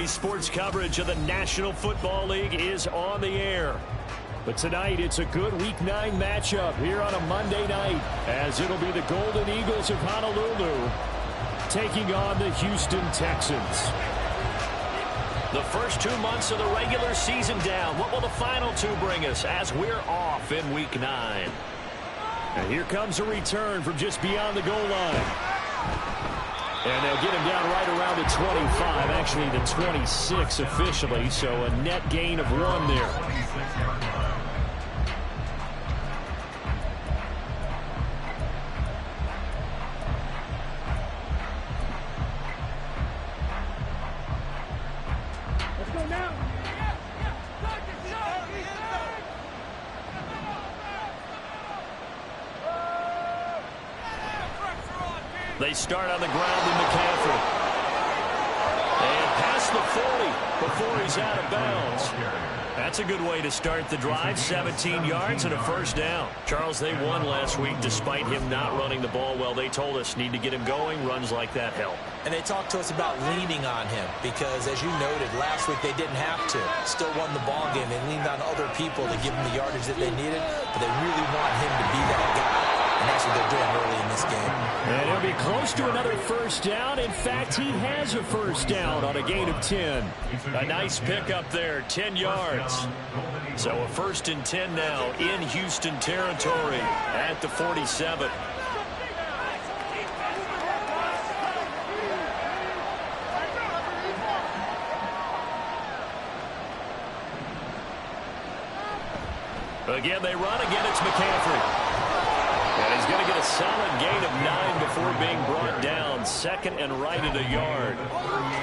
Saturday sports coverage of the National Football League is on the air. But tonight, it's a good Week 9 matchup here on a Monday night, as it'll be the Golden Eagles of Honolulu taking on the Houston Texans. The first 2 months of the regular season down. What will the final 2 bring us as we're off in Week 9? And here comes a return from just beyond the goal line. And they'll get him down right around the 25, actually the 26 officially, so a net gain of 1 there. They start on the ground with McCaffrey. And past the 40 before he's out of bounds. That's a good way to start the drive. 17 yards and a first down. Charles, they won last week despite him not running the ball well. They told us need to get him going. Runs like that help. And they talked to us about leaning on him because, as you noted, last week they didn't have to. Still won the ball game. They leaned on other people to give him the yardage that they needed, but they really want him to be that guy. And that's what they're doing early in this game. And he'll be close to another first down. In fact, he has a first down on a gain of 10. A nice pickup there, 10 yards. So a 1st and 10 now in Houston territory at the 47. Again, they run. Again, it's McCaffrey. And he's going to get a solid gain of 9 before being brought down. 2nd and right at a yard.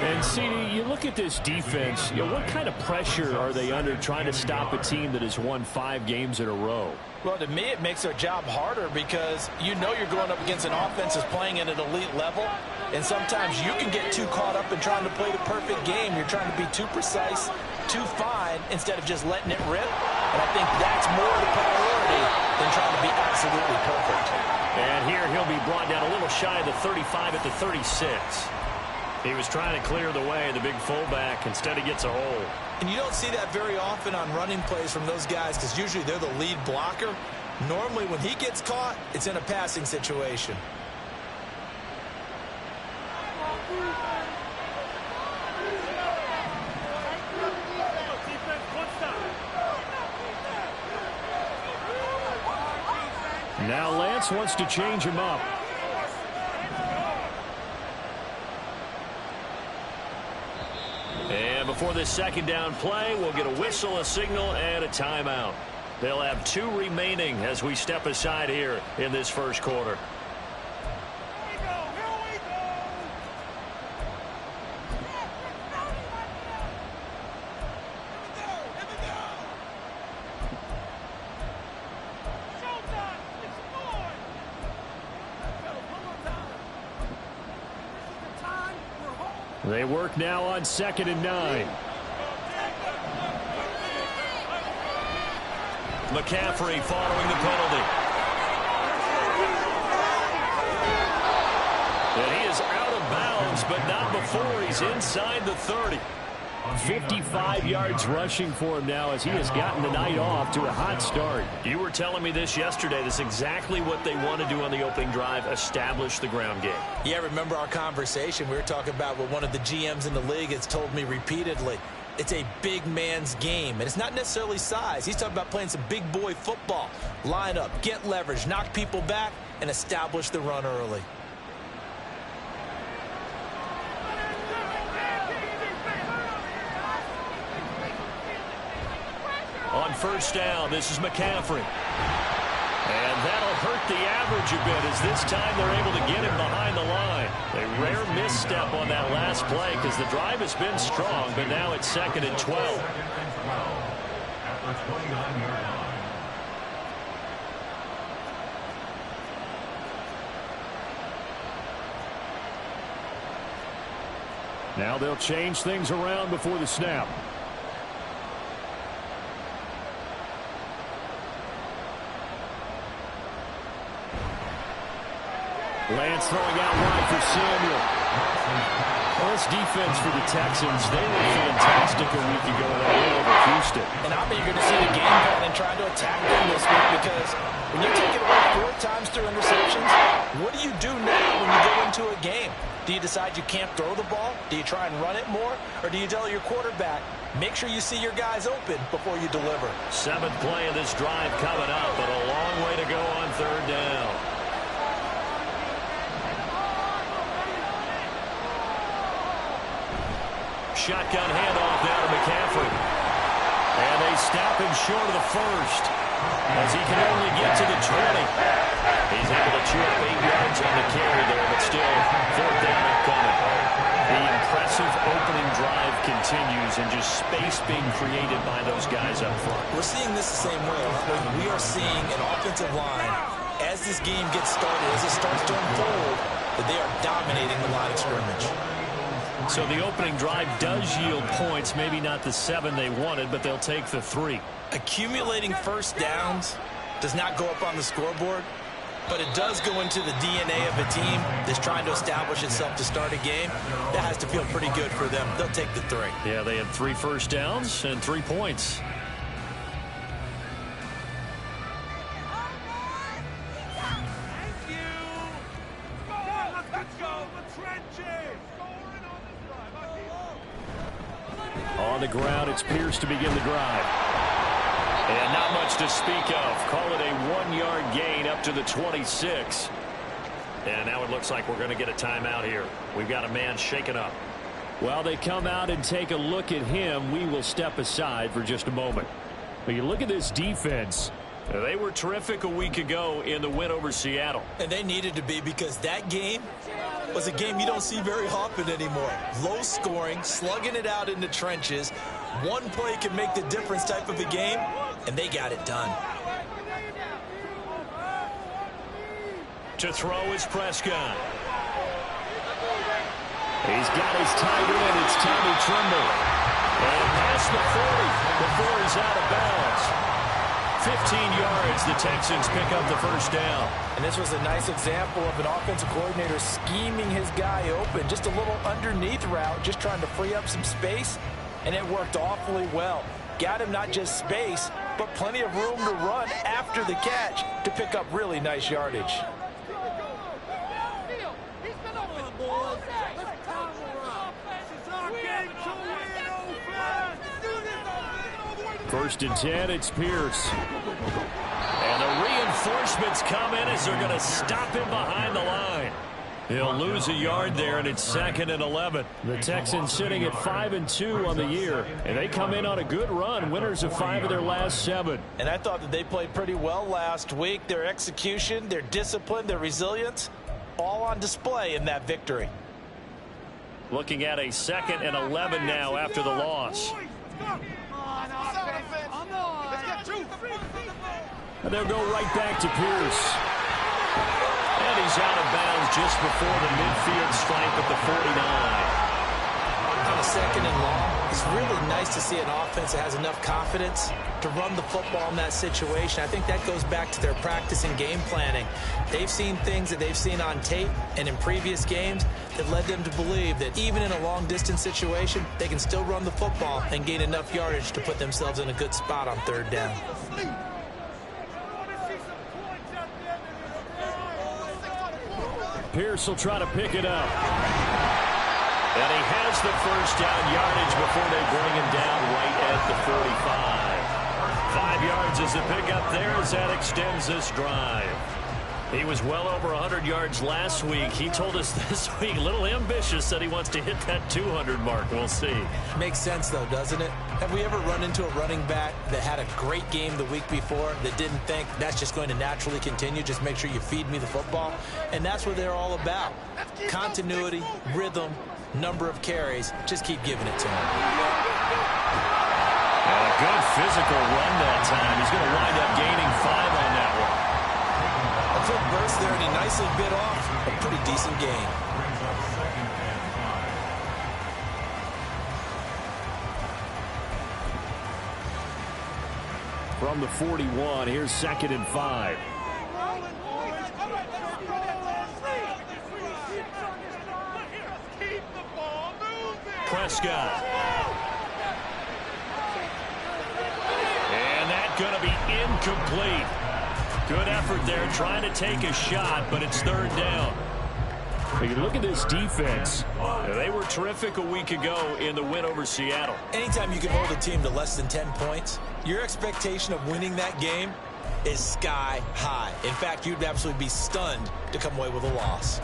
And, CD, you look at this defense, what kind of pressure are they under trying to stop a team that has won 5 games in a row? Well, to me, it makes their job harder because you know you're going up against an offense that's playing at an elite level. And sometimes you can get too caught up in trying to play the perfect game. You're trying to be too precise, too fine, instead of just letting it rip. And I think that's more the priority than trying to be absolutely perfect. And here he'll be brought down a little shy of the 35 at the 36. He was trying to clear the way, the big fullback. Instead, he gets a hole. And you don't see that very often on running plays from those guys because usually they're the lead blocker. Normally, when he gets caught, it's in a passing situation. Now Lance wants to change him up. And before this 2nd down play, we'll get a whistle, a signal, and a timeout. They'll have 2 remaining as we step aside here in this first quarter. They work now on 2nd and 9. McCaffrey following the penalty. And he is out of bounds, but not before he's inside the 30. 55 yards rushing for him now as he has gotten the night off to a hot start. You were telling me this yesterday. This is exactly what they want to do on the opening drive, establish the ground game. Yeah, remember our conversation. We were talking about what one of the GMs in the league has told me repeatedly. It's a big man's game, and it's not necessarily size. He's talking about playing some big boy football. Line up, get leverage, knock people back, and establish the run early. On 1st down, this is McCaffrey. And that'll hurt the average a bit as this time they're able to get him behind the line. A rare misstep on that last play because the drive has been strong, but now it's 2nd and 12. Now they'll change things around before the snap. Lance throwing out wide for Samuel. Well, this defense for the Texans, they were fantastic a week ago in that win over Houston. And I'm eager to see the game plan and trying to attack them this week, because when you take it away 4 times through interceptions, what do you do now when you go into a game? Do you decide you can't throw the ball? Do you try and run it more? Or do you tell your quarterback, make sure you see your guys open before you deliver? 7th play of this drive coming up, but a long way to go on 3rd down. Shotgun handoff now to McCaffrey. And they stop him short of the first, as he can only get to the 20. He's able to chew up 8 yards on the carry there, but still 4th down upcoming. The impressive opening drive continues, and just space being created by those guys up front. We're seeing this the same way. We are seeing an offensive line, as this game gets started, as it starts to unfold, that they are dominating the line of scrimmage. So the opening drive does yield points, maybe not the 7 they wanted, but they'll take the 3. Accumulating first downs does not go up on the scoreboard, but it does go into the DNA of a team that's trying to establish itself to start a game. That has to feel pretty good for them. They'll take the 3. Yeah, they had 3 first downs and 3 points. On the ground, it's Pierce to begin the drive. And not much to speak of. Call it a 1-yard gain up to the 26. And now it looks like we're going to get a timeout here. We've got a man shaken up. While they come out and take a look at him, we will step aside for just a moment. But you look at this defense. They were terrific a week ago in the win over Seattle. And they needed to be, because that game was a game you don't see very often anymore. Low scoring, slugging it out in the trenches. One play can make the difference type of a game, and they got it done. To throw is Prescott. He's got his tight end. It's Tommy Tremble. And past the 40 before he's out of bounds. 15 yards, the Texans pick up the first down. And this was a nice example of an offensive coordinator scheming his guy open. Just a little underneath route, just trying to free up some space, and it worked awfully well. Got him not just space, but plenty of room to run after the catch to pick up really nice yardage. First and 10, it's Pierce. And the reinforcements come in as they're going to stop him behind the line. He'll lose a yard there, and it's 2nd and 11. The Texans sitting at 5-2 on the year, and they come in on a good run, winners of 5 of their last 7. And I thought that they played pretty well last week. Their execution, their discipline, their resilience, all on display in that victory. Looking at a 2nd and 11 now after the loss. And they'll go right back to Pierce. And he's out of bounds just before the midfield stripe at the 49. On a 2nd and long, it's really nice to see an offense that has enough confidence to run the football in that situation. I think that goes back to their practice and game planning. They've seen things that they've seen on tape and in previous games that led them to believe that even in a long-distance situation, they can still run the football and gain enough yardage to put themselves in a good spot on 3rd down. Pierce will try to pick it up. And he has the first down yardage before they bring him down right at the 45. 5 yards is the pickup there as that extends this drive. He was well over 100 yards last week. He told us this week, a little ambitious, that he wants to hit that 200 mark. We'll see. Makes sense, though, doesn't it? Have we ever run into a running back that had a great game the week before that didn't think that's just going to naturally continue? Just make sure you feed me the football. And that's what they're all about. Continuity, rhythm, number of carries. Just keep giving it to him. And a good physical run that time. He's going to wind up gaining 5 on that one. A quick burst there, and he nicely bit off a pretty decent gain. From the 41, here's 2nd and 5. Keep the ball Prescott. And that's going to be incomplete. Good effort there trying to take a shot, but it's third down. You look at this defense. They were terrific a week ago in the win over Seattle. Anytime you can hold a team to less than 10 points, your expectation of winning that game is sky high. In fact, you'd absolutely be stunned to come away with a loss.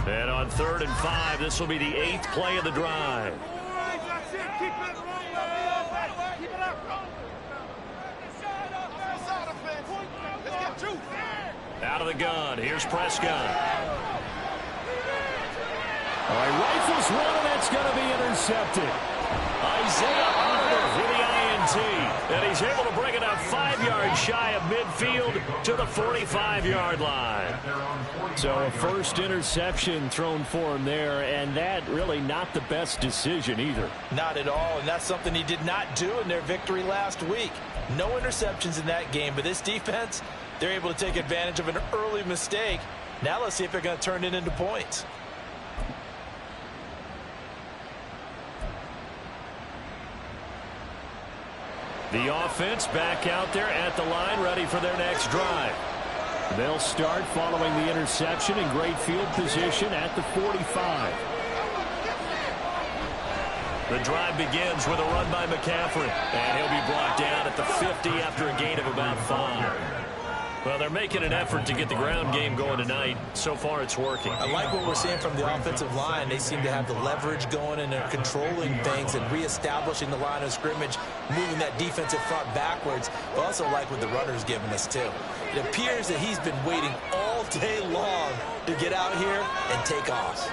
And on 3rd and 5, this will be the 8th play of the drive. Out of the gun, here's Prescott. All right, rifles one, and that's going to be intercepted. Isaiah Oliver with the INT, and he's able to bring it up 5 yards shy of midfield to the 45-yard line. So a first interception thrown for him there, and that really not the best decision either. Not at all, and that's something he did not do in their victory last week. No interceptions in that game, but this defense, they're able to take advantage of an early mistake. Now let's see if they're going to turn it into points. The offense back out there at the line, ready for their next drive. They'll start following the interception in great field position at the 45. The drive begins with a run by McCaffrey, and he'll be brought down at the 50 after a gain of about 5. Well, they're making an effort to get the ground game going tonight. So far, it's working. I like what we're seeing from the offensive line. They seem to have the leverage going, and they're controlling things and reestablishing the line of scrimmage, moving that defensive front backwards. But also like what the runner's giving us, too. It appears that he's been waiting all day long to get out here and take off.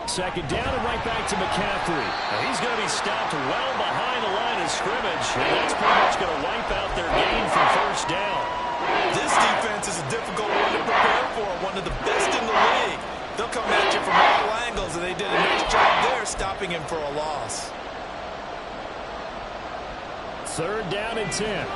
Second down and right back to McCaffrey. And he's going to be stopped well behind the line of scrimmage. And that's pretty much going to wipe out their gain from first down. This defense is a difficult one to prepare for, one of the best in the league. They'll come at you from all angles, and they did a nice job there stopping him for a loss. 3rd down and 10.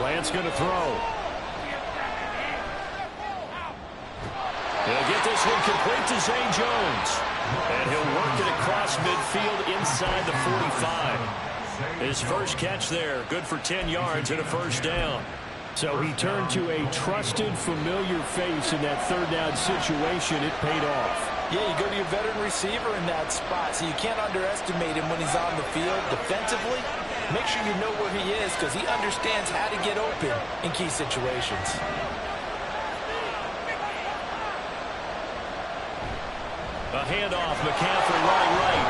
Lance going to throw. He'll get this one complete to Zay Jones. And he'll work it across midfield inside the 45. His first catch there, good for 10 yards and a first down. So he turned to a trusted, familiar face in that 3rd down situation. It paid off. Yeah, you go to your veteran receiver in that spot, so you can't underestimate him when he's on the field defensively. Make sure you know where he is because he understands how to get open in key situations. A handoff, McCaffrey running right.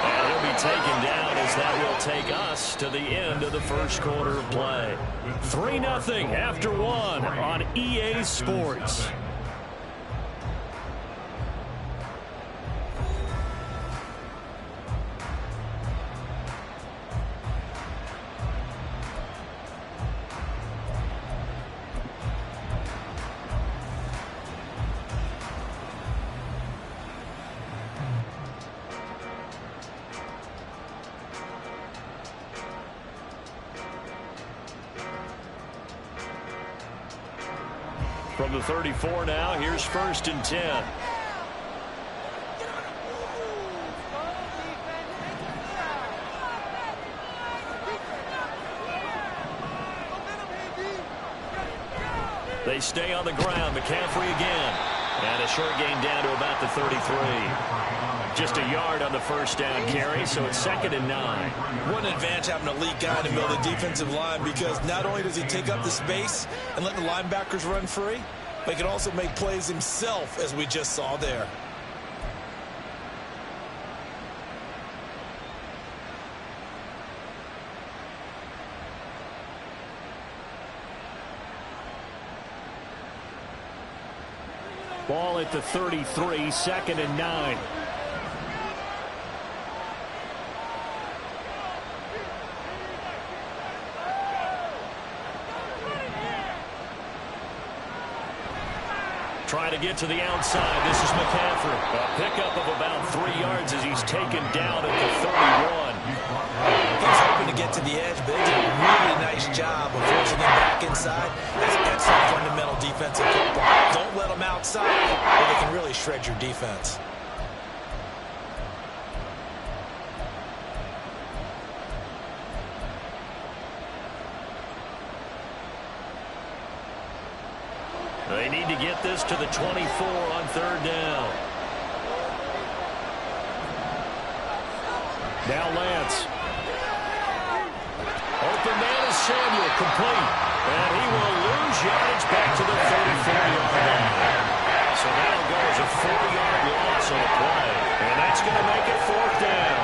And he'll be taken down as that will take us to the end of the first quarter of play. 3-0 after 1 on EA Sports. From the 34 now, here's 1st and 10. They stay on the ground. McCaffrey again. And a short gain down to about the 33. Just a yard on the first down carry, so it's 2nd and 9. What an advantage having an elite guy in the middle of the defensive line, because not only does he take up the space and let the linebackers run free, but he can also make plays himself, as we just saw there. Ball at the 33, 2nd and 9. Trying to get to the outside. This is McCaffrey. A pickup of about 3 yards as he's taken down at the 31. He's hoping to get to the edge, but they did a really nice job of forcing him back inside. That's excellent fundamental defensive football. Don't let them outside, or they can really shred your defense. They need to get this to the 24 on 3rd down. Now Lance. Open man is Samuel, complete. And he will lose yardage back to the 34-yard line. So that'll go as a 4-yard loss on the play. And that's going to make it 4th down.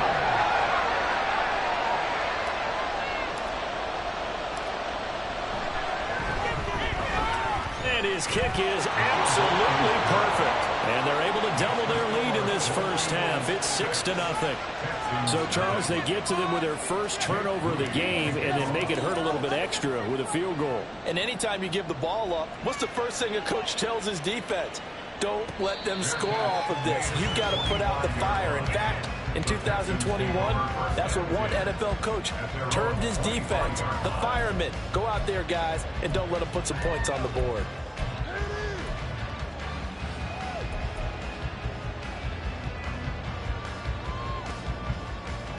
His kick is absolutely perfect. And they're able to double their lead in this first half. It's 6-0. So, Charles, they get to them with their first turnover of the game and then make it hurt a little bit extra with a field goal. And anytime you give the ball up, what's the first thing a coach tells his defense? Don't let them score off of this. You've got to put out the fire. In fact, in 2021, that's what one NFL coach termed his defense. The firemen. Go out there, guys, and don't let them put some points on the board.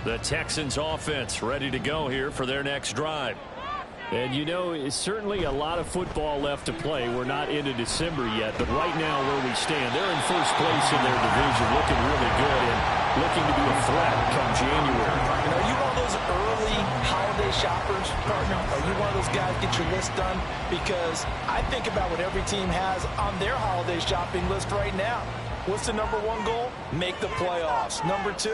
The Texans offense ready to go here for their next drive. And you know, it's certainly a lot of football left to play. We're not into December yet, but right now where we stand, they're in first place in their division, looking really good and looking to be a threat come January. You know, are you one of those early holiday shoppers, partner? Are you one of those guys get your list done? Because I think about what every team has on their holiday shopping list right now. What's the number 1 goal? Make the playoffs. Number 2?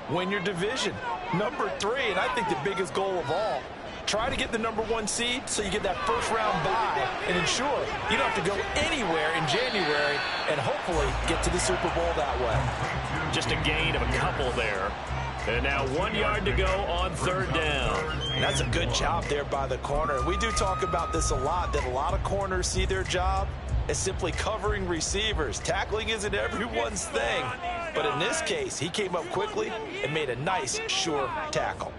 Win your division. Number 3, and I think the biggest goal of all, try to get the number 1 seed so you get that first-round bye and ensure you don't have to go anywhere in January and hopefully get to the Super Bowl that way. Just a gain of a couple there. And now 1 yard to go on 3rd down. And that's a good job there by the corner. We do talk about this a lot, that a lot of corners see their job as simply covering receivers. Tackling isn't everyone's thing. But in this case, he came up quickly and made a nice, sure tackle.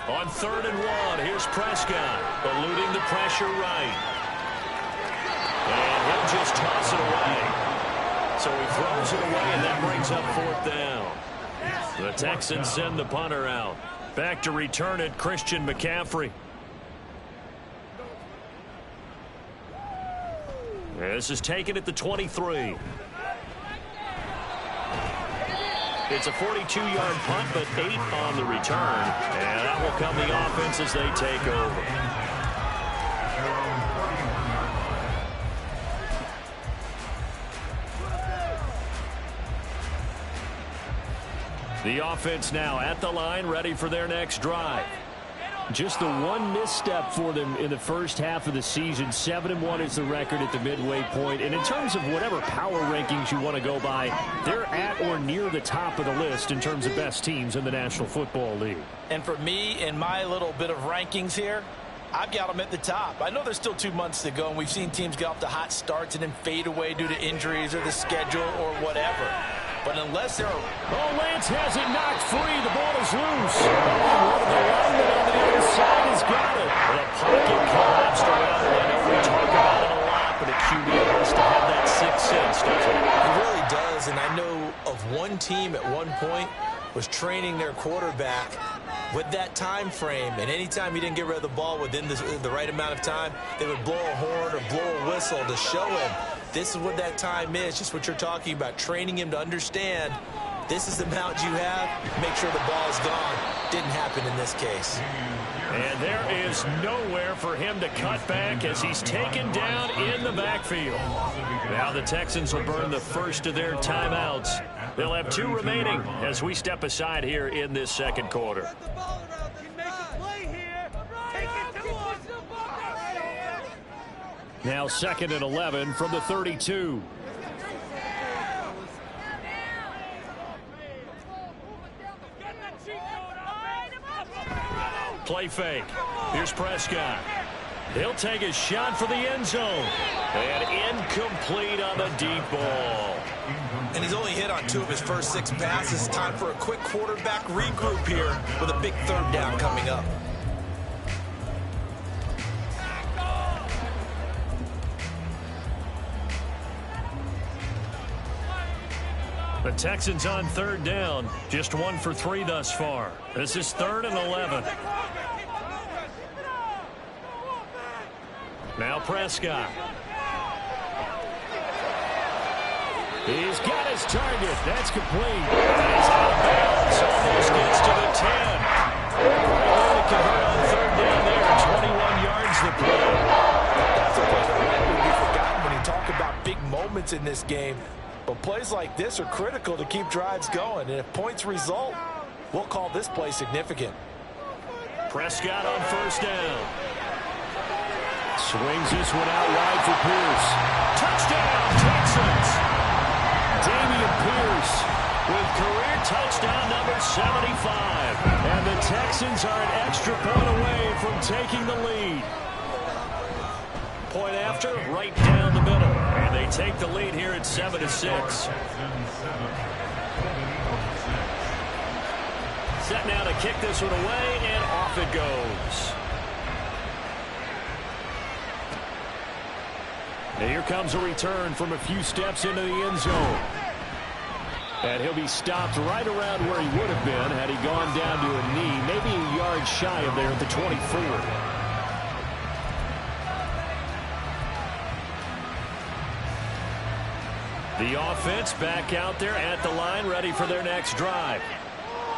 On 3rd and 1, here's Prescott, eluding the pressure right. And he'll just toss it away. So he throws it away, and that brings up 4th down. The Texans send the punter out. Back to return it, Christian McCaffrey. This is taken at the 23. It's a 42-yard punt, but 8 on the return. And that will come the offense as they take over. The offense now at the line, ready for their next drive. Just the one misstep for them in the first half of the season. 7-1 is the record at the midway point. And in terms of whatever power rankings you want to go by, they're at or near the top of the list in terms of best teams in the National Football League. And for me, in my little bit of rankings here, I've got them at the top. I know there's still 2 months to go, and we've seen teams get off to hot starts and then fade away due to injuries or the schedule or whatever. But unless they're... Oh, Lance has it knocked free. The ball is loose. Oh, one of the linemen on the other side has got it. The pocket collapsed around it. I know we talk about it a lot, but a QB has to have that 6th sense, doesn't it? He really does, and I know of one team at one point was training their quarterback with that time frame, and anytime he didn't get rid of the ball within the right amount of time, they would blow a horn or blow a whistle to show him this is what that time is, just what you're talking about, training him to understand this is the amount you have, make sure the ball is gone. Didn't happen in this case. And there is nowhere for him to cut back as he's taken down in the backfield. Now the Texans will burn the first of their timeouts. They'll have 2 remaining as we step aside here in this second quarter. Now 2nd and 11 from the 32. Play fake. Here's Prescott. He'll take a shot for the end zone. And incomplete on the deep ball. And he's only hit on 2 of his first 6 passes. Time for a quick quarterback regroup here with a big 3rd down coming up. The Texans on 3rd down. Just 1 for 3 thus far. This is 3rd and 11. Now Prescott. He's got his target. That's complete. And he's out of bounds. Almost gets to the 10. Able to convert on 3rd down there. 21 yards the play. That's a play that might be forgotten when you talk about big moments in this game. But plays like this are critical to keep drives going. And if points result, we'll call this play significant. Prescott on 1st down. Swings this one out wide for Pierce. Touchdown, Texans! Dameon Pierce with career touchdown number 75. And the Texans are an extra point away from taking the lead. Point after, right down the middle. And they take the lead here at 7-6. Set now to kick this one away, and off it goes. And here comes a return from a few steps into the end zone. And he'll be stopped right around where he would have been had he gone down to a knee, maybe a yard shy of there at the 24. The offense back out there at the line, ready for their next drive.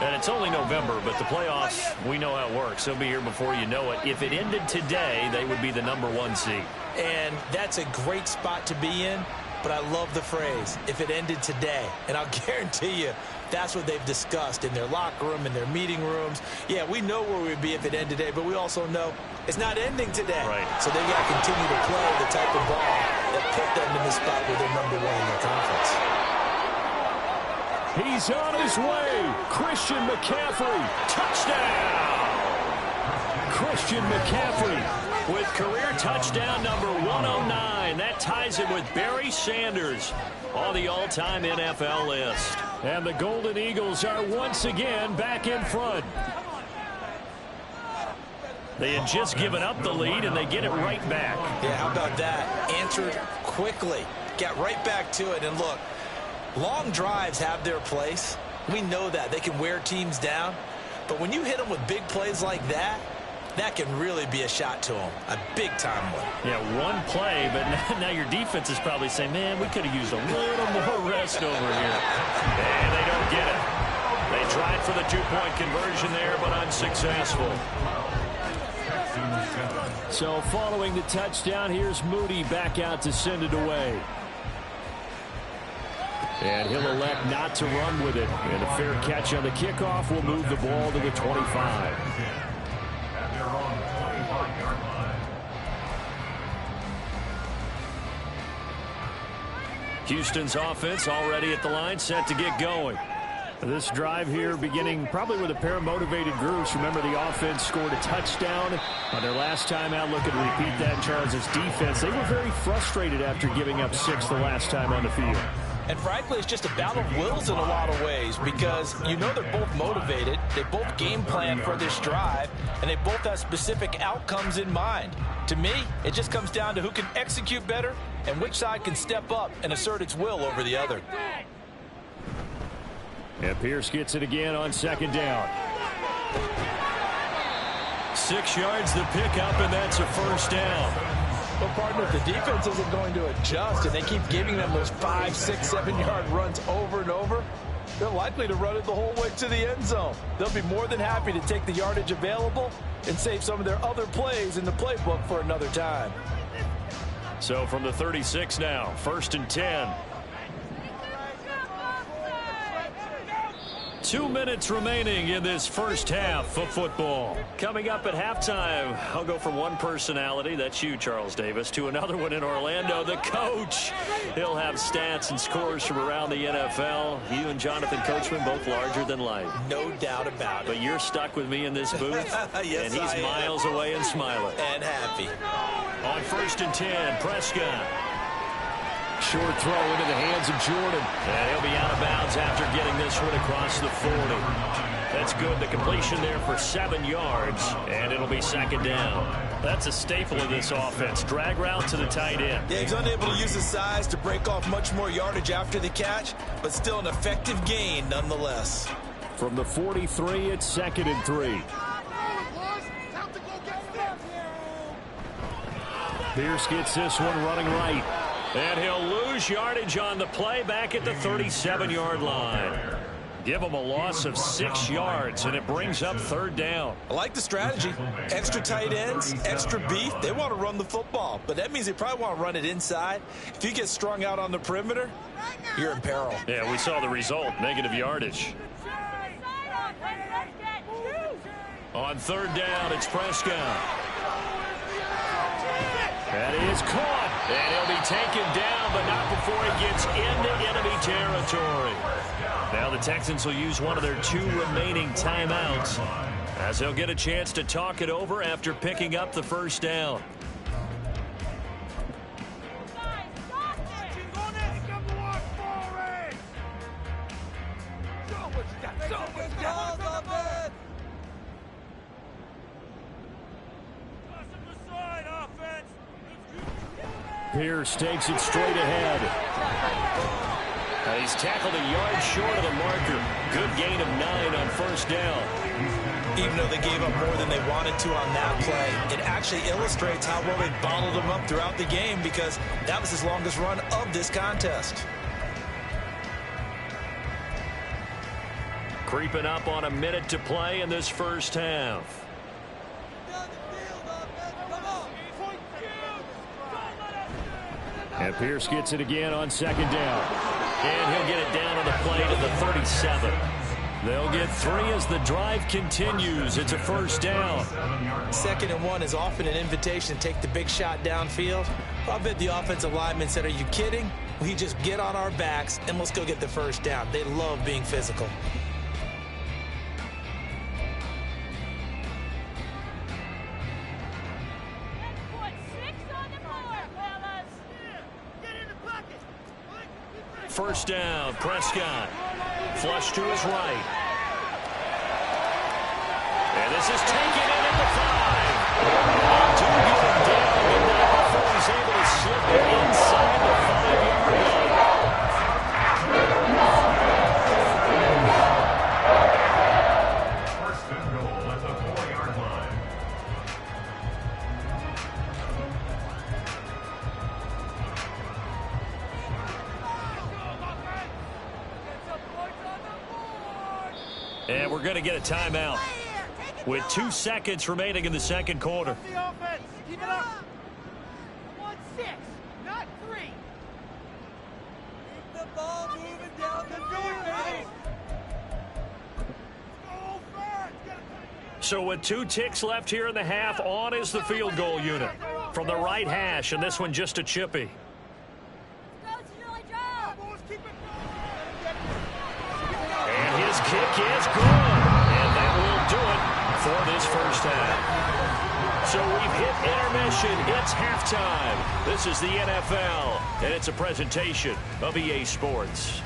And it's only November, but the playoffs, we know how it works. They'll be here before you know it. If it ended today, they would be the number 1 seed. And that's a great spot to be in, but I love the phrase, if it ended today. And I'll guarantee you, that's what they've discussed in their locker room, in their meeting rooms. Yeah, we know where we'd be if it ended today, but we also know it's not ending today. Right. So they've got to continue to play the type of ball that put them in the spot where they're number 1 in their conference. He's on his way. Christian McCaffrey. Touchdown. Christian McCaffrey with career touchdown number 109. That ties him with Barry Sanders on the all-time NFL list. And the Golden Eagles are once again back in front. They had just given up the lead, and they get it right back. Yeah, how about that? Answered quickly. Got right back to it. And look, long drives have their place. We know that. They can wear teams down. But when you hit them with big plays like that, that can really be a shot to them. A big-time one. Yeah, one play, but now your defense is probably saying, man, we could have used a little more rest over here. And they don't get it. They tried for the 2-point conversion there, but unsuccessful. So following the touchdown, here's Moody back out to send it away. And he'll elect not to run with it. And a fair catch on the kickoff will move the ball to the 25. Houston's offense already at the line, set to get going. This drive here beginning probably with a pair of motivated groups. Remember, the offense scored a touchdown on their last time out. Looking to repeat that in Charles' defense. They were very frustrated after giving up 6 the last time on the field. And frankly, it's just a battle of wills in a lot of ways because you know they're both motivated. They both game plan for this drive, and they both have specific outcomes in mind. To me, it just comes down to who can execute better and which side can step up and assert its will over the other. And Pierce gets it again on 2nd down. 6 yards the pickup, and that's a 1st down. Well, partner, if the defense isn't going to adjust and they keep giving them those 5, 6, 7-yard runs over and over, they're likely to run it the whole way to the end zone. They'll be more than happy to take the yardage available and save some of their other plays in the playbook for another time. So from the 36 now, 1st and 10. 2 minutes remaining in this first half of football. Coming up at halftime, I'll go from one personality, that's you, Charles Davis, to another one in Orlando, the coach. He'll have stats and scores from around the NFL. You and Jonathan Coachman both larger than life. No doubt about it. But you're stuck with me in this booth, yes, and he's miles away and smiling. And happy. On 1st and 10, Prescott. Short throw into the hands of Jordan. And he'll be out of bounds after getting this one across the 40. That's good. The completion there for 7 yards, and it'll be 2nd down. That's a staple of this offense. Drag route to the tight end. Yeah, he's unable to use his size to break off much more yardage after the catch, but still an effective gain nonetheless. From the 43, it's 2nd and 3. Pierce gets this one running right. And he'll lose yardage on the play back at the 37-yard line. Give him a loss of 6 yards, and it brings up 3rd down. I like the strategy. Extra tight ends, extra beef. They want to run the football, but that means they probably want to run it inside. If you get strung out on the perimeter, you're in peril. Yeah, we saw the result, negative yardage. On 3rd down, it's Prescott. That is caught, and he'll be taken down, but not before he gets into enemy territory. Now the Texans will use one of their 2 remaining timeouts, as they'll get a chance to talk it over after picking up the 1st down. Pierce takes it straight ahead. He's tackled a yard short of the marker. Good gain of 9 on 1st down. Even though they gave up more than they wanted to on that play, it actually illustrates how well they bottled them up throughout the game, because that was his longest run of this contest. Creeping up on a minute to play in this first half. And Pierce gets it again on 2nd down. And he'll get it down on the play to the 37. They'll get 3 as the drive continues. It's a 1st down. 2nd and 1 is often an invitation to take the big shot downfield. I bet the offensive lineman said, "Are you kidding? We just get on our backs and let's go get the 1st down." They love being physical. First down, Prescott. Flush to his right. And this is taken in at the 5. And do get him down, but not before he's able to slip it inside the 5-yard line. First and goal at the 4-yard line. And we're going to get a timeout with 2 seconds remaining in the 2nd quarter. The offense. Keep it up. 1-6, not 3. Keep the ball moving down the field, baby. Go fast. So with 2 ticks left here in the half, on is the field goal unit. From the right hash, and this one just a chippy. And his kick is good. And that will do it for this first half. So we've hit intermission. It's halftime. This is the NFL, and it's a presentation of EA Sports.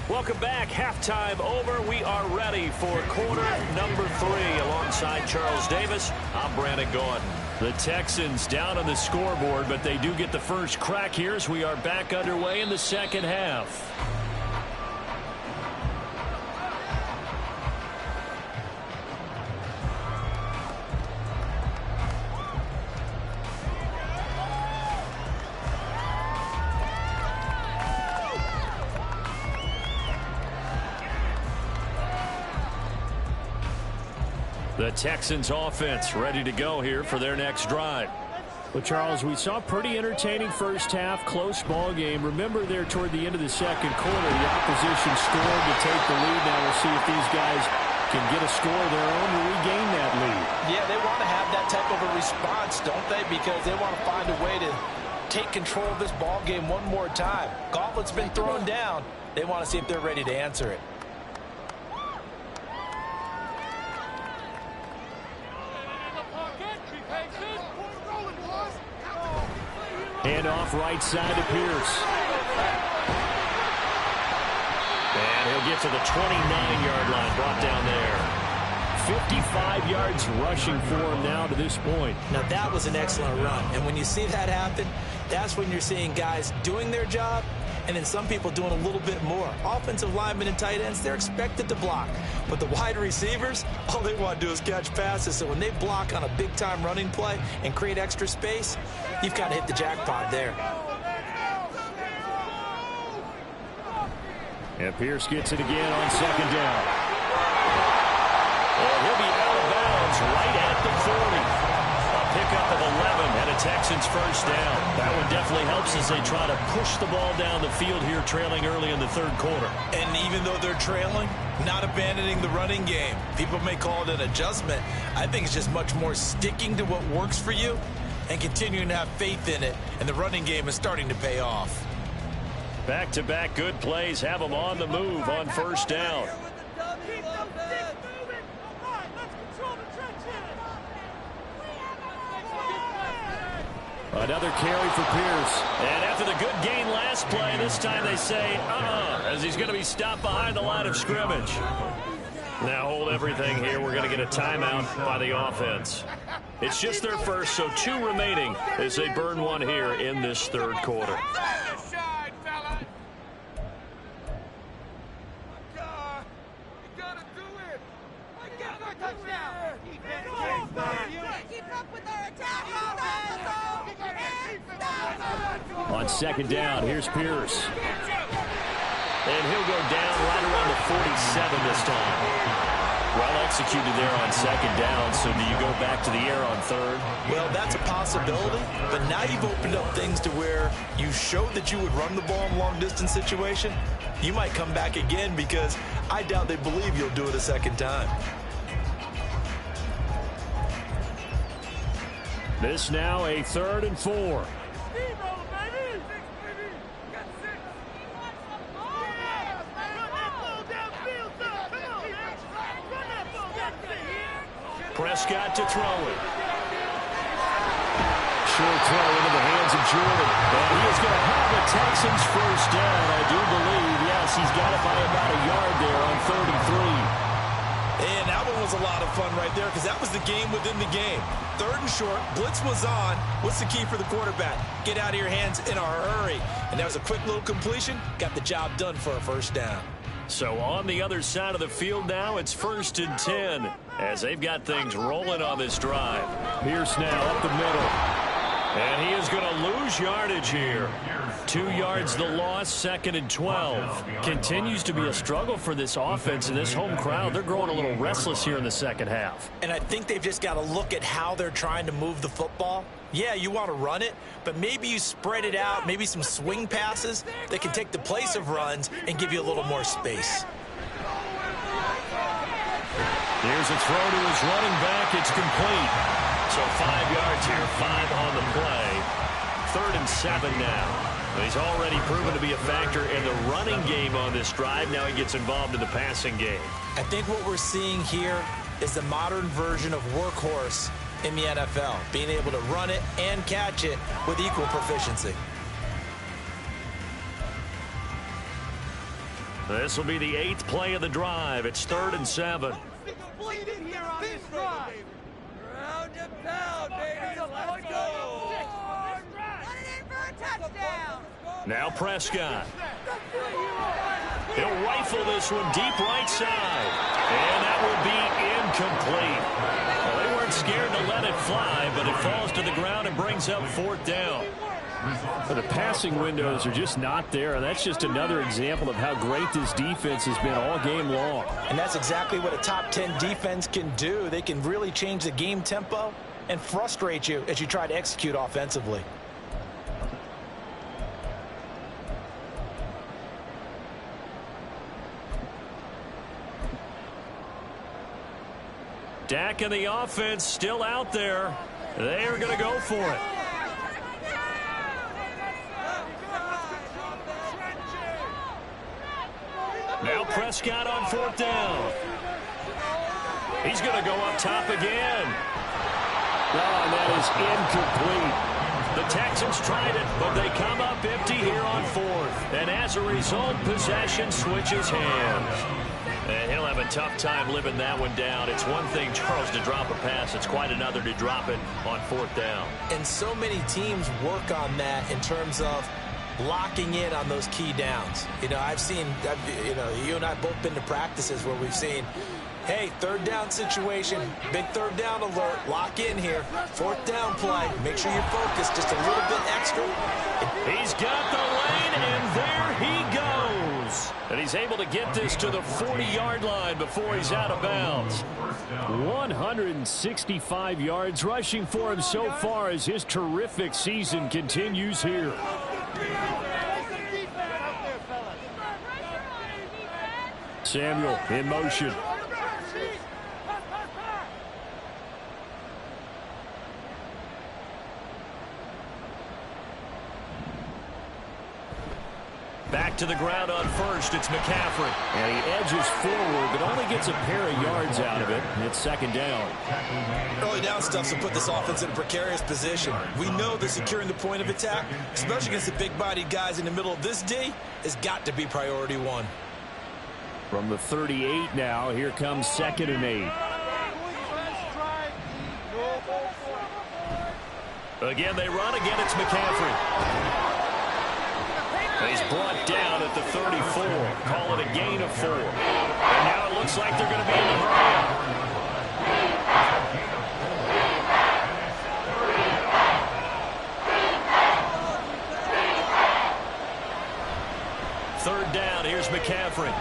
Welcome back. Halftime over. We are ready for quarter number 3. Alongside Charles Davis, I'm Brandon Gordon. The Texans down on the scoreboard, but they do get the first crack here as we are back underway in the second half. The Texans offense ready to go here for their next drive. Well, Charles, we saw pretty entertaining first half, close ball game. Remember there toward the end of the second quarter, the opposition scored to take the lead. Now we'll see if these guys can get a score of their own to regain that lead. Yeah, they want to have that type of a response, don't they? Because they want to find a way to take control of this ball game one more time. Gauntlet's been thrown down. They want to see if they're ready to answer it. Hand off right side to Pierce. And he'll get to the 29-yard line, brought down there. 55 yards rushing for him now to this point. Now, that was an excellent run. And when you see that happen, that's when you're seeing guys doing their job and then some people doing a little bit more. Offensive linemen and tight ends, they're expected to block. But the wide receivers, all they want to do is catch passes. So when they block on a big-time running play and create extra space, you've got to hit the jackpot there. And Pierce gets it again on second down. And he'll be out of bounds right at the 40. A pickup of 11 and a Texans first down. That one definitely helps as they try to push the ball down the field here, trailing early in the third quarter. And even though they're trailing, not abandoning the running game. People may call it an adjustment. I think it's just much more sticking to what works for you and continuing to have faith in it. And the running game is starting to pay off. Back-to-back good plays have them on the move on first down. Another carry for Pierce. And after the good gain last play, this time they say, as he's going to be stopped behind the line of scrimmage. Now hold everything here. We're going to get a timeout by the offense. It's just their first, so 2 remaining as they burn one here in this third quarter. On second down, here's Pierce. And he'll go down right around the 47 this time. Well executed there on second down, so do you go back to the air on third? Well, that's a possibility, but now you've opened up things to where you showed that you would run the ball in a long-distance situation. You might come back again because I doubt they believe you'll do it a second time. This now a 3rd and 4. Prescott to throw it. Short throw into the hands of Jordan. And he is going to have the Texans first down, I do believe. Yes, he's got it by about a yard there on 3rd and 3. And that one was a lot of fun right there because that was the game within the game. 3rd and short, blitz was on. What's the key for the quarterback? Get out of your hands in a hurry. And that was a quick little completion. Got the job done for a first down. So on the other side of the field now, it's 1st and 10 as they've got things rolling on this drive. Pierce now up the middle. And he is going to lose yardage here. 2 yards the loss, 2nd and 12. Continues to be a struggle for this offense and this home crowd. They're growing a little restless here in the second half. And I think they've just got to look at how they're trying to move the football. Yeah, you want to run it, but maybe you spread it out, maybe some swing passes that can take the place of runs and give you a little more space. Here's a throw to his running back. It's complete. So 5 yards here, 5 on the play. 3rd and 7 now. He's already proven to be a factor in the running game on this drive. Now he gets involved in the passing game. I think what we're seeing here is the modern version of workhorse in the NFL, being able to run it and catch it with equal proficiency. This will be the 8th play of the drive. It's 3rd and 7. Round and pound, baby. Let's go. Run it in for a touchdown. Now Prescott. He'll rifle this one deep right side. And that will be incomplete. Well, they weren't scared to let it fly, but it falls to the ground and brings up 4th down. But the passing windows are just not there, and that's just another example of how great this defense has been all game long. And that's exactly what a top 10 defense can do. They can really change the game tempo and frustrate you as you try to execute offensively. Dak and the offense still out there. They're going to go for it. Now Prescott on 4th down. He's going to go up top again. Oh, and that is incomplete. The Texans tried it, but they come up empty here on 4th. And as a result, possession switches hands. And he'll have a tough time living that one down. It's one thing, Charles, to drop a pass. It's quite another to drop it on 4th down. And so many teams work on that in terms of locking in on those key downs. You know, you and I both been to practices where we've seen, hey, 3rd down situation, big 3rd down alert, lock in here, 4th down play, make sure you're focused just a little bit extra. He's got the lane, and there he goes. And he's able to get this to the 40-yard line before he's out of bounds. 165 yards rushing for him so far as his terrific season continues here. Samuel in motion. Back to the ground on 1st. It's McCaffrey. And he edges forward, but only gets a pair of yards out of it. It's 2nd down. Early down stuff to put this offense in a precarious position. We know that securing the point of attack, especially against the big-bodied guys in the middle of this D, has got to be priority 1. From the 38 now, here comes 2nd and 8. Again, they run. Again, it's McCaffrey. He's brought down at the 34. Call it a gain of 4. And now it looks like they're going to be in the hurry. 3rd down. Here's McCaffrey.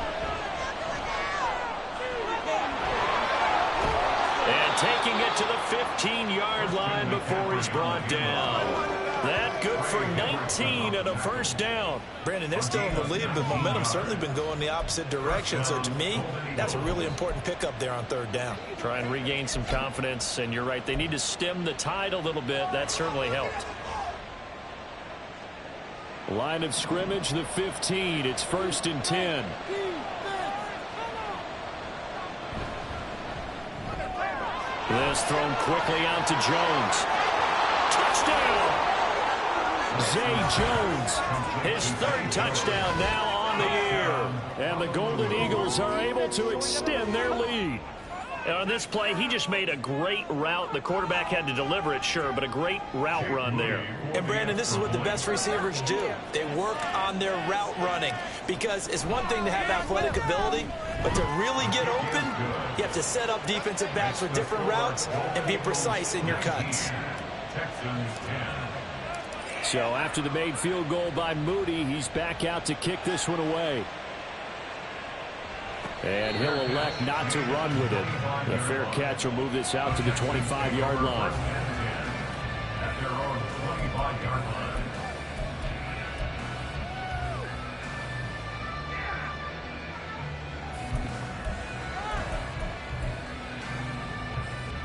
And taking it to the 15-yard line before he's brought down. That good for 19 and a 1st down. Brandon, they're still in the lead, but momentum's certainly been going the opposite direction. So to me, that's a really important pickup there on 3rd down. Try and regain some confidence, and you're right. They need to stem the tide a little bit. That certainly helped. Line of scrimmage, the 15. It's 1st and 10. This thrown quickly out to Jones. Touchdown! Zay Jones, his 3rd touchdown now on the year. And the Golden Eagles are able to extend their lead. And on this play, he just made a great route. The quarterback had to deliver it, sure, but a great route run there. And, Brandon, this is what the best receivers do. They work on their route running because it's one thing to have athletic ability, but to really get open, you have to set up defensive backs with different routes and be precise in your cuts. So after the made field goal by Moody, he's back out to kick this one away. And he'll elect not to run with it. The fair catch will move this out to the 25-yard line. At their own 25-yard line.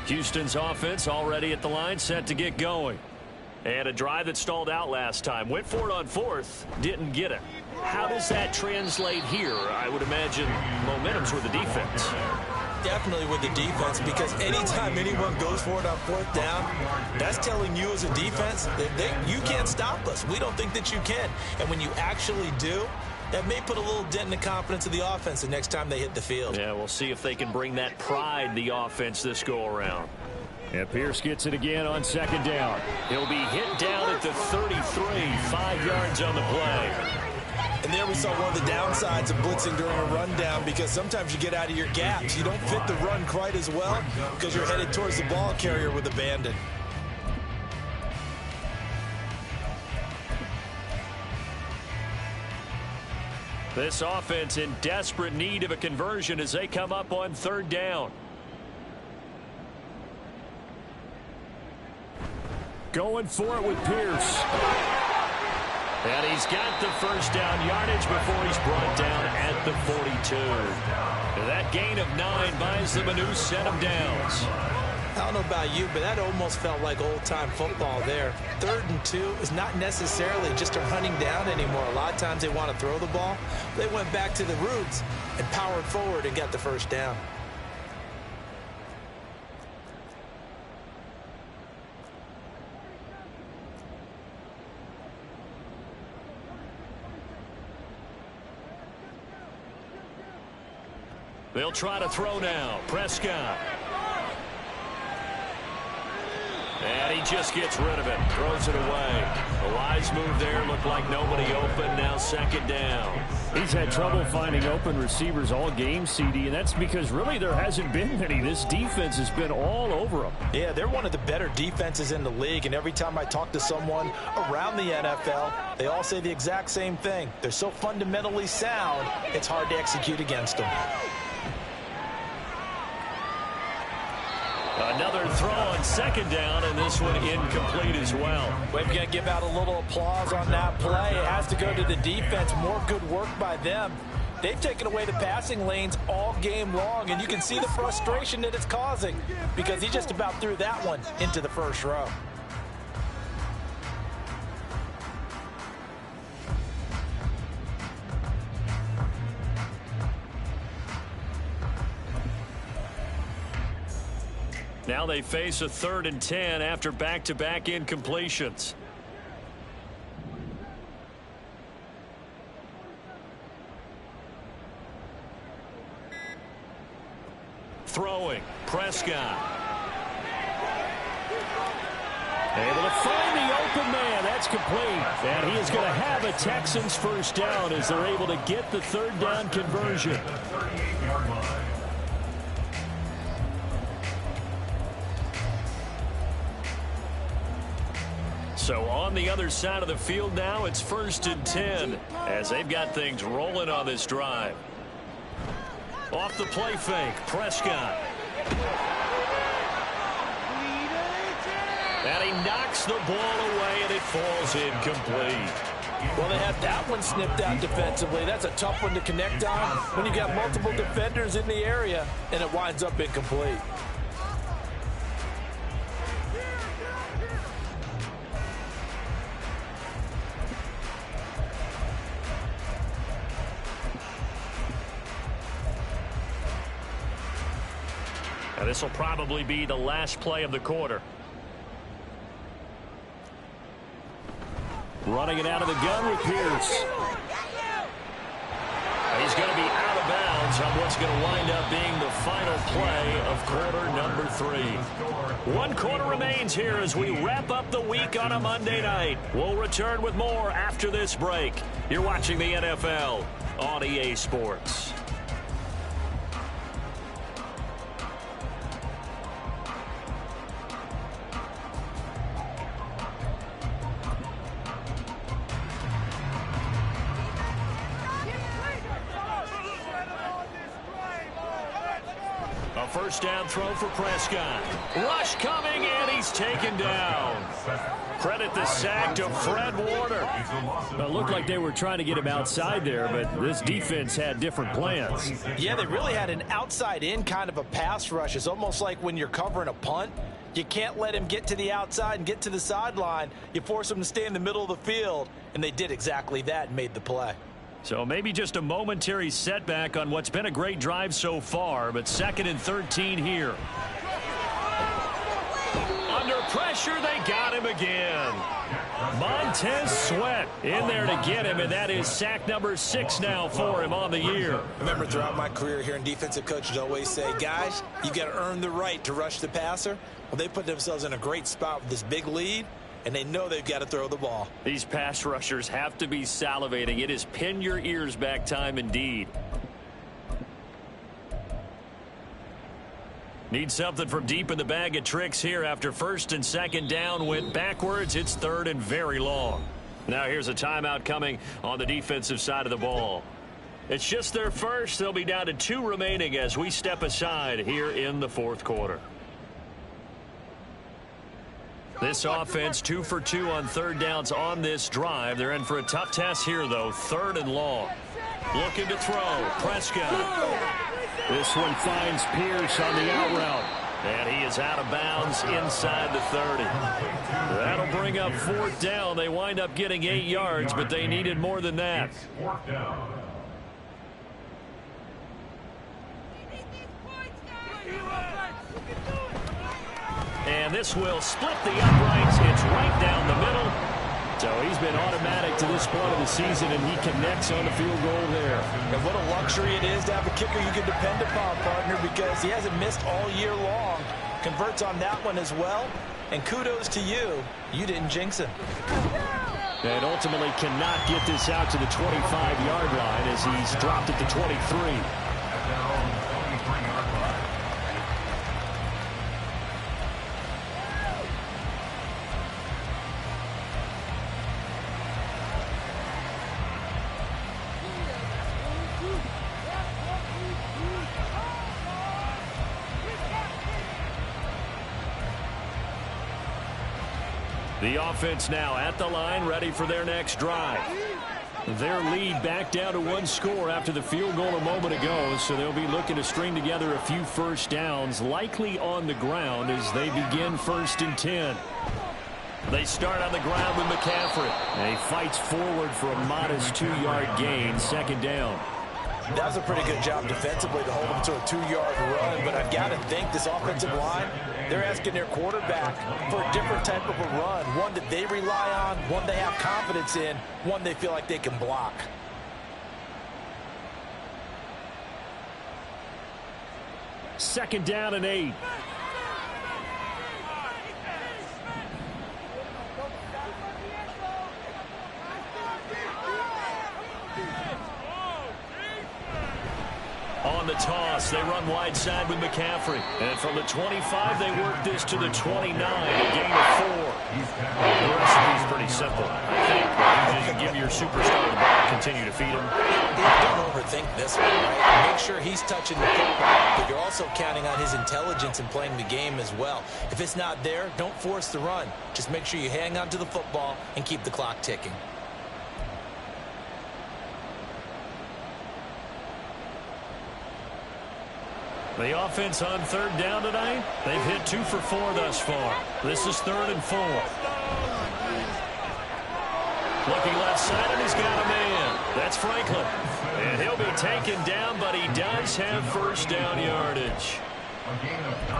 Houston's offense already at the line, set to get going. And a drive that stalled out last time. Went for it on 4th, didn't get it. How does that translate here? I would imagine momentum's with the defense. Definitely with the defense, because anytime anyone goes for it on 4th down, that's telling you as a defense that you can't stop us. We don't think that you can. And when you actually do, that may put a little dent in the confidence of the offense the next time they hit the field. Yeah, we'll see if they can bring that pride, the offense, this go-around. And Pierce gets it again on 2nd down. He'll be hit down at the 33, 5 yards on the play. And there we saw one of the downsides of blitzing during a rundown, because sometimes you get out of your gaps. You don't fit the run quite as well because you're headed towards the ball carrier with abandon. This offense in desperate need of a conversion as they come up on 3rd down. going for it with Pierce. And he's got the first down yardage before he's brought down at the 42. That gain of 9 buys them a new set of downs. I don't know about you, but that almost felt like old-time football there. 3rd and 2 is not necessarily just a running down anymore. A lot of times they want to throw the ball. They went back to the roots and powered forward and got the first down. They'll try to throw now. Prescott. And he just gets rid of it. Throws it away. A wise move there. Looked like nobody open. Now 2nd down. He's had trouble finding open receivers all game, CD, and that's because really there hasn't been many. This defense has been all over them. Yeah, they're one of the better defenses in the league, and every time I talk to someone around the NFL, they all say the exact same thing. They're so fundamentally sound, it's hard to execute against them. Another throw on 2nd down, and this one incomplete as well. We're going to give out a little applause on that play. It has to go to the defense. More good work by them. They've taken away the passing lanes all game long, and you can see the frustration that it's causing because he just about threw that one into the first row. Now they face a 3rd and 10 after back-to-back incompletions. Throwing. Prescott. Able to find the open man. That's complete. And he is going to have a Texans first down as they're able to get the 3rd down conversion. The 38-yard line. So on the other side of the field now, it's 1st and 10 as they've got things rolling on this drive. Off the play fake, Prescott. And he knocks the ball away, and it falls incomplete. Well, they had that one snipped out defensively. That's a tough one to connect on when you got multiple defenders in the area, and it winds up incomplete. Now this will probably be the last play of the quarter. Running it out of the gun with Pierce. He's going to be out of bounds on what's going to wind up being the final play of quarter number 3. 1 quarter remains here as we wrap up the week on a Monday night. We'll return with more after this break. You're watching the NFL on EA Sports. First down throw for Prescott. Rush coming, and he's taken down. Credit the sack to Fred Warner. It looked like they were trying to get him outside there, but this defense had different plans. Yeah, they really had an outside-in kind of a pass rush. It's almost like when you're covering a punt. You can't let him get to the outside and get to the sideline. You force him to stay in the middle of the field, and they did exactly that and made the play. So maybe just a momentary setback on what's been a great drive so far, but 2nd and 13 here. Under pressure, they got him again. Montez Sweat in there to get him, and that is sack number 6 now for him on the year. Remember, throughout my career here in defensive coaches always say, guys, you got to earn the right to rush the passer. Well, they put themselves in a great spot with this big lead, and they know they've got to throw the ball. These pass rushers have to be salivating. It is pin your ears back time indeed. Need something from deep in the bag of tricks here after 1st and 2nd down went backwards. It's 3rd and very long. Now here's a timeout coming on the defensive side of the ball. It's just their first. They'll be down to 2 remaining as we step aside here in the 4th quarter. This offense 2 for 2 on third downs on this drive. They're in for a tough test here, though. 3rd and long. Looking to throw. Prescott. This one finds Pierce on the out route. And he is out of bounds inside the 30. That'll bring up 4th down. They wind up getting 8 yards, but they needed more than that. And this will split the uprights. It's right down the middle. So he's been automatic to this point of the season, and he connects on the field goal there. And what a luxury it is to have a kicker you can depend upon, partner, because he hasn't missed all year long. Converts on that one as well. And kudos to you. You didn't jinx him. And ultimately cannot get this out to the 25-yard line as he's dropped it to 23. The offense now at the line, ready for their next drive. Their lead back down to 1 score after the field goal a moment ago, so they'll be looking to string together a few first downs, likely on the ground as they begin 1st and 10. They start on the ground with McCaffrey. And he fights forward for a modest 2-yard gain, 2nd down. That was a pretty good job defensively to hold him to a 2-yard run, but I've got to think this offensive line, they're asking their quarterback for a different type of a run, one that they rely on, one they have confidence in, one they feel like they can block. Second down and 8. On the toss, they run wide side with McCaffrey. And from the 25, they work this to the 29, a gain of 4. The recipe's pretty simple, I think. You just give your superstar the ball, continue to feed him. Don't overthink this one, right? Make sure he's touching the football, but you're also counting on his intelligence in playing the game as well. If it's not there, don't force the run. Just make sure you hang on to the football and keep the clock ticking. The offense on 3rd down tonight, they've hit 2 for 4 thus far. This is 3rd and 4. Looking left side, and he's got a man. That's Franklin. And he'll be taken down, but he does have 1st down yardage.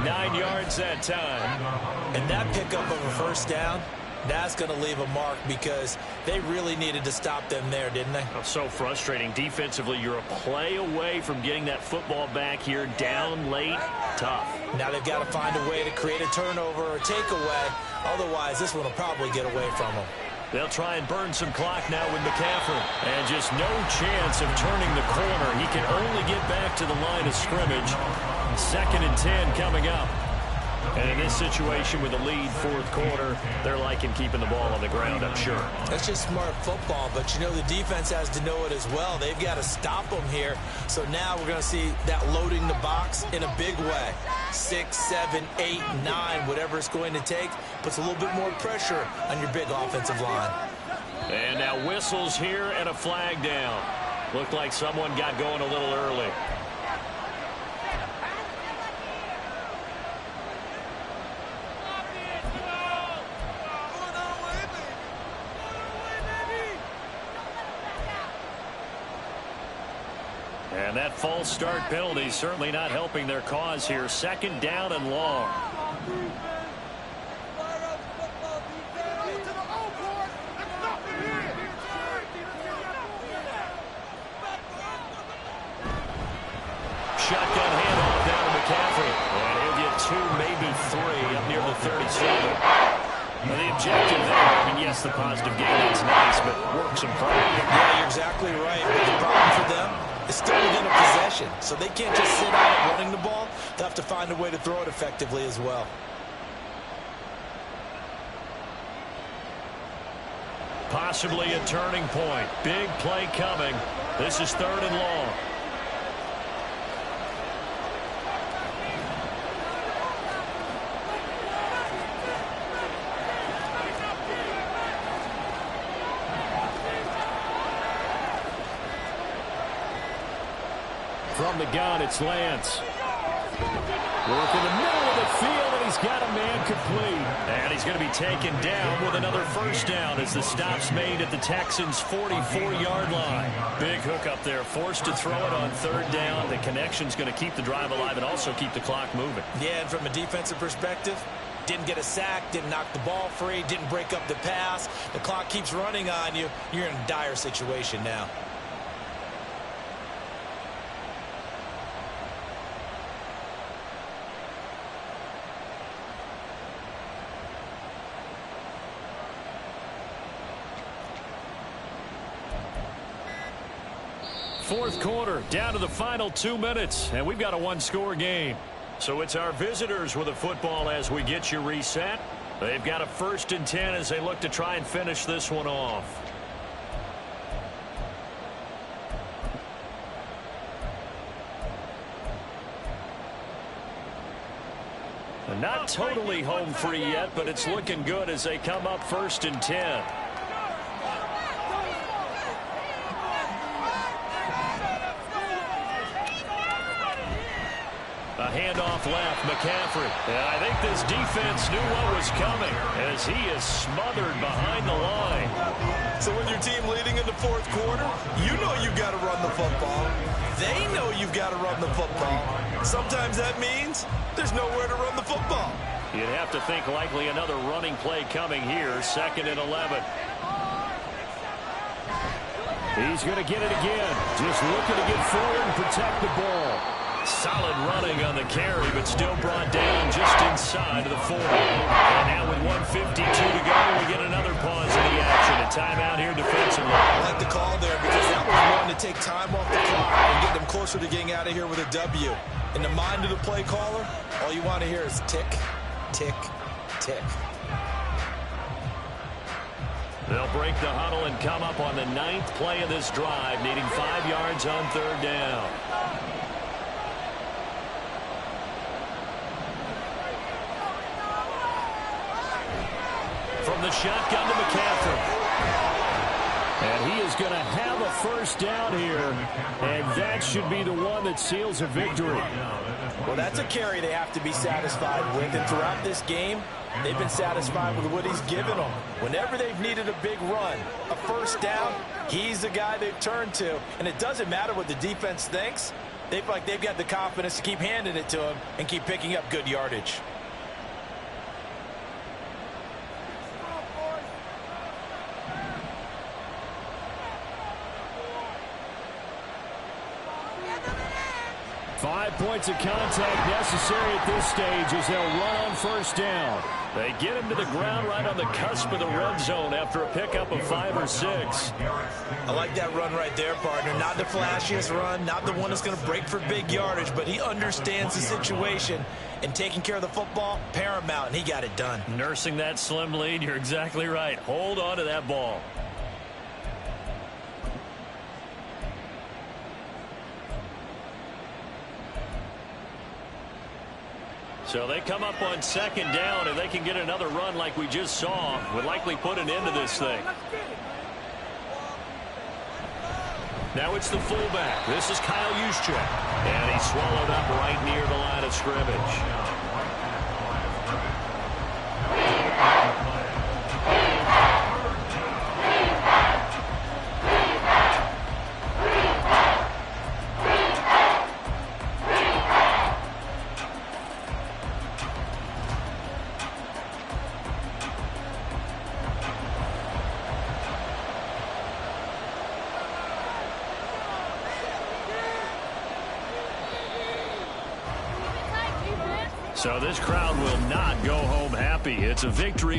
9 yards that time. And that pickup of a 1st down, that's going to leave a mark because they really needed to stop them there, didn't they? Oh, so frustrating. Defensively, you're a play away from getting that football back here. Down late, tough. Now they've got to find a way to create a turnover or a takeaway. Otherwise, this one will probably get away from them. They'll try and burn some clock now with McCaffrey. And just no chance of turning the corner. He can only get back to the line of scrimmage. 2nd and 10 coming up. And in this situation with the lead 4th quarter, they're liking keeping the ball on the ground, I'm sure. That's just smart football, but you know the defense has to know it as well. They've got to stop them here. So now we're going to see that loading the box in a big way. 6, 7, 8, 9, whatever it's going to take, puts a little bit more pressure on your big offensive line. And now whistles here and a flag down. Looked like someone got going a little early. And that false start penalty certainly not helping their cause here. 2nd down and long. Shotgun handoff down to McCaffrey. And he'll get 2, maybe 3 up near the 37. Now the objective there, I mean, yes, the positive gain, that's nice, but work some problem. Yeah, you're exactly right. But the problem for them is still within a possession. So they can't just sit out running the ball. They'll have to find a way to throw it effectively as well. Possibly a turning point. Big play coming. This is 3rd and long. From the gun, it's Lance. Work in the middle of the field, and he's got a man complete. And he's going to be taken down with another first down as the stop's made at the Texans' 44-yard line. Big hook up there, forced to throw it on third down. The connection's going to keep the drive alive and also keep the clock moving. Yeah, and from a defensive perspective, didn't get a sack, didn't knock the ball free, didn't break up the pass. The clock keeps running on you. You're in a dire situation now. Fourth quarter, down to the final 2 minutes, and we've got a one-score game. So it's our visitors with the football as we get you reset. They've got a 1st and 10 as they look to try and finish this one off. And not totally home free yet, but it's looking good as they come up 1st and 10. A handoff left, McCaffrey. And I think this defense knew what was coming as he is smothered behind the line. So with your team leading in the fourth quarter, you know you've got to run the football. They know you've got to run the football. Sometimes that means there's nowhere to run the football. You'd have to think likely another running play coming here, 2nd and 11. He's going to get it again. Just looking to get forward and protect the ball. Solid running on the carry, but still brought down just inside of the 40. And now with 1:52 to go, we get another pause in the action. A timeout here defensively. I like the call there because that was one to take time off the clock and get them closer to getting out of here with a W. In the mind of the play caller, all you want to hear is tick, tick, tick. They'll break the huddle and come up on the 9th play of this drive, needing 5 yards on 3rd down. From the shotgun to McCaffrey. And he is going to have a 1st down here, and that should be the one that seals a victory. Well, that's a carry they have to be satisfied with, and throughout this game, they've been satisfied with what he's given them. Whenever they've needed a big run, a 1st down, he's the guy they've turned to. And it doesn't matter what the defense thinks. They've got the confidence to keep handing it to him and keep picking up good yardage. Five points of contact necessary at this stage as they'll run on 1st down. They get him to the ground right on the cusp of the red zone after a pickup of 5 or 6. I like that run right there, partner. Not the flashiest run, not the one that's going to break for big yardage, but he understands the situation, and taking care of the football, paramount, and he got it done. Nursing that slim lead, you're exactly right. Hold on to that ball. So they come up on 2nd down, and they can get another run like we just saw. Would likely put an end to this thing. Now it's the fullback. This is Kyle Juszczyk. And he's swallowed up right near the line of scrimmage. So this crowd will not go home happy. It's a victory.